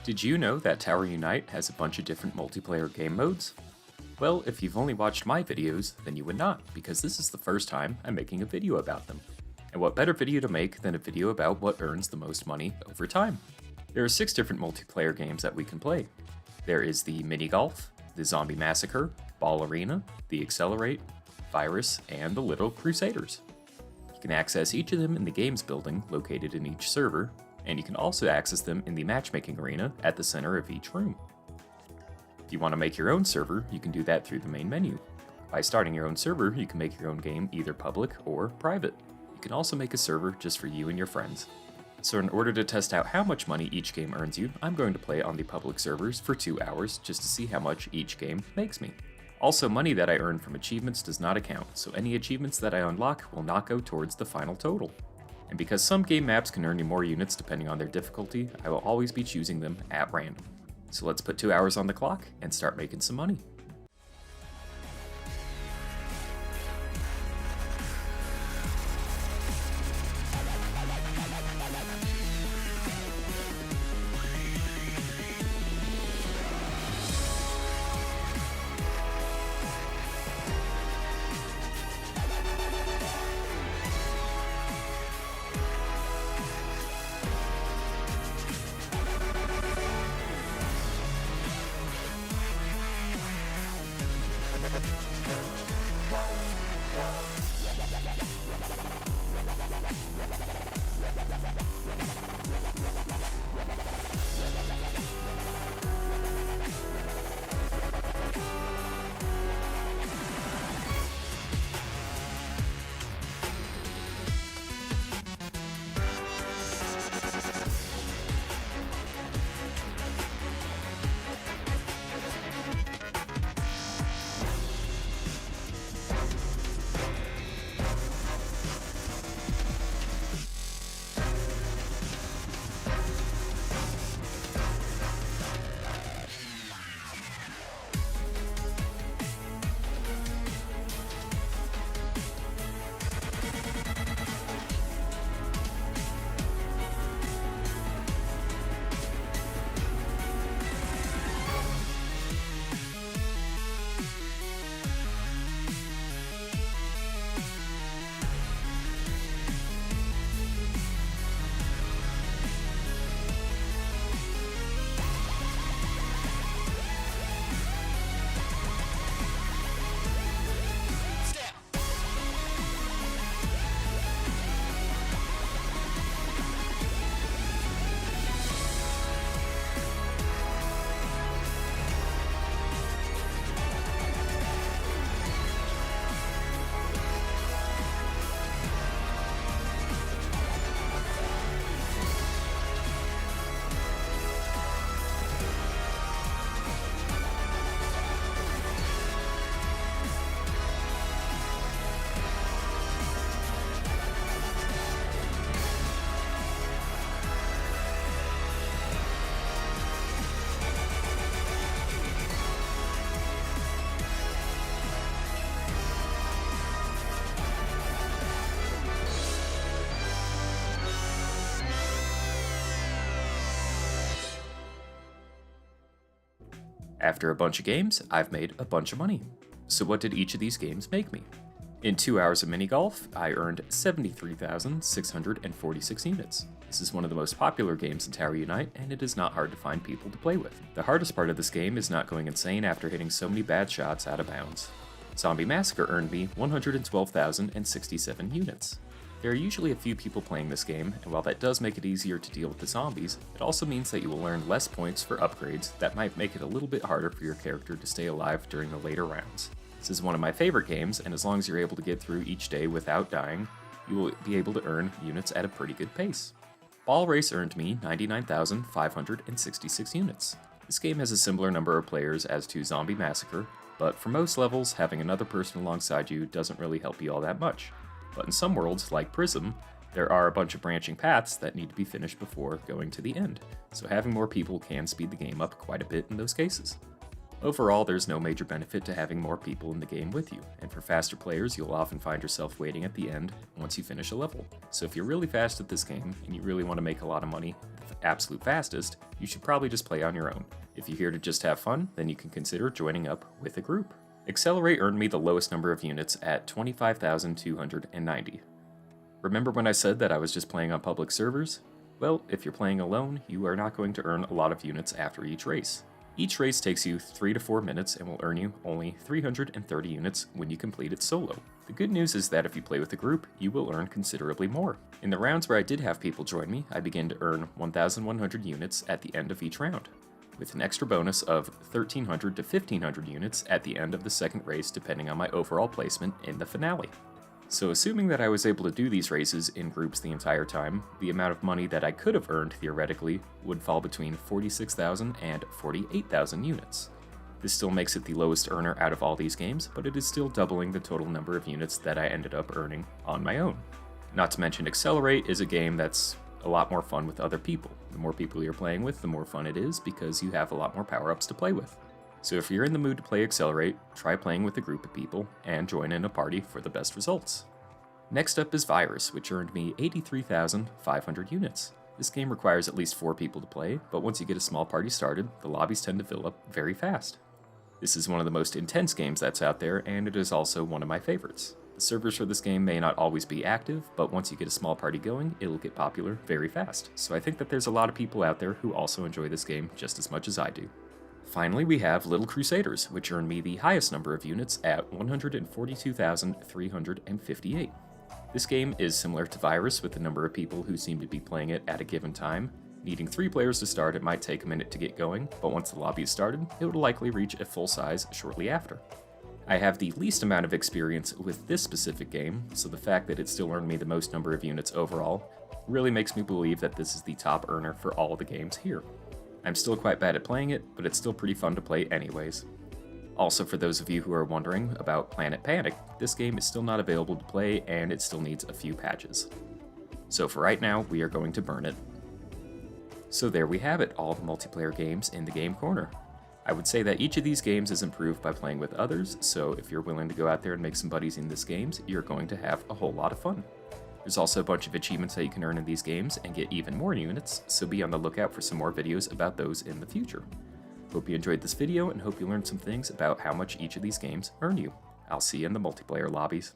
Did you know that Tower Unite has a bunch of different multiplayer game modes? Well, if you've only watched my videos, then you would not, because this is the first time I'm making a video about them. And what better video to make than a video about what earns the most money over time? There are 6 different multiplayer games that we can play. There is the Mini Golf, the Zombie Massacre, Ball Arena, the Accelerate, Virus, and the Little Crusaders. You can access each of them in the games building located in each server, and you can also access them in the matchmaking arena at the center of each room. If you want to make your own server, you can do that through the main menu. By starting your own server, you can make your own game either public or private. You can also make a server just for you and your friends. So in order to test out how much money each game earns you, I'm going to play on the public servers for 2 hours just to see how much each game makes me. Also, money that I earn from achievements does not account, so any achievements that I unlock will not go towards the final total. And because some game maps can earn you more units depending on their difficulty, I will always be choosing them at random. So let's put 2 hours on the clock and start making some money. After a bunch of games, I've made a bunch of money. So what did each of these games make me? In 2 hours of mini golf, I earned 73,646 units. This is one of the most popular games in Tower Unite, and it is not hard to find people to play with. The hardest part of this game is not going insane after hitting so many bad shots out of bounds. Zombie Massacre earned me 112,067 units. There are usually a few people playing this game, and while that does make it easier to deal with the zombies, it also means that you will earn less points for upgrades that might make it a little bit harder for your character to stay alive during the later rounds. This is one of my favorite games, and as long as you're able to get through each day without dying, you will be able to earn units at a pretty good pace. Ball Race earned me 99,566 units. This game has a similar number of players as to Zombie Massacre, but for most levels, having another person alongside you doesn't really help you all that much. But in some worlds, like Prism, there are a bunch of branching paths that need to be finished before going to the end, so having more people can speed the game up quite a bit in those cases. Overall, there's no major benefit to having more people in the game with you, and for faster players, you'll often find yourself waiting at the end once you finish a level. So if you're really fast at this game, and you really want to make a lot of money, the absolute fastest, you should probably just play on your own. If you're here to just have fun, then you can consider joining up with a group. Accelerate earned me the lowest number of units at 25,290. Remember when I said that I was just playing on public servers? Well, if you're playing alone, you are not going to earn a lot of units after each race. Each race takes you 3 to 4 minutes and will earn you only 330 units when you complete it solo. The good news is that if you play with a group, you will earn considerably more. In the rounds where I did have people join me, I began to earn 1,100 units at the end of each round, with an extra bonus of 1,300 to 1,500 units at the end of the second race depending on my overall placement in the finale. So assuming that I was able to do these races in groups the entire time, the amount of money that I could have earned theoretically would fall between 46,000 and 48,000 units. This still makes it the lowest earner out of all these games, but it is still doubling the total number of units that I ended up earning on my own. Not to mention Accelerate is a game that's a lot more fun with other people. The more people you're playing with, the more fun it is because you have a lot more power-ups to play with. So if you're in the mood to play Accelerate, try playing with a group of people and join in a party for the best results. Next up is Virus, which earned me 83,500 units. This game requires at least 4 people to play, but once you get a small party started, the lobbies tend to fill up very fast. This is one of the most intense games that's out there, and it is also one of my favorites. The servers for this game may not always be active, but once you get a small party going, it'll get popular very fast. So I think that there's a lot of people out there who also enjoy this game just as much as I do. Finally, we have Little Crusaders, which earned me the highest number of units at 142,358. This game is similar to Virus with the number of people who seem to be playing it at a given time. Needing 3 players to start, it might take a minute to get going, but once the lobby is started, it will likely reach a full size shortly after. I have the least amount of experience with this specific game, so the fact that it still earned me the most number of units overall really makes me believe that this is the top earner for all the games here. I'm still quite bad at playing it, but it's still pretty fun to play anyways. Also, for those of you who are wondering about Planet Panic, this game is still not available to play and it still needs a few patches. So for right now, we are going to burn it. So there we have it, all the multiplayer games in the Game Corner. I would say that each of these games is improved by playing with others, so if you're willing to go out there and make some buddies in these games, you're going to have a whole lot of fun. There's also a bunch of achievements that you can earn in these games and get even more units, so be on the lookout for some more videos about those in the future. Hope you enjoyed this video and hope you learned some things about how much each of these games earn you. I'll see you in the multiplayer lobbies.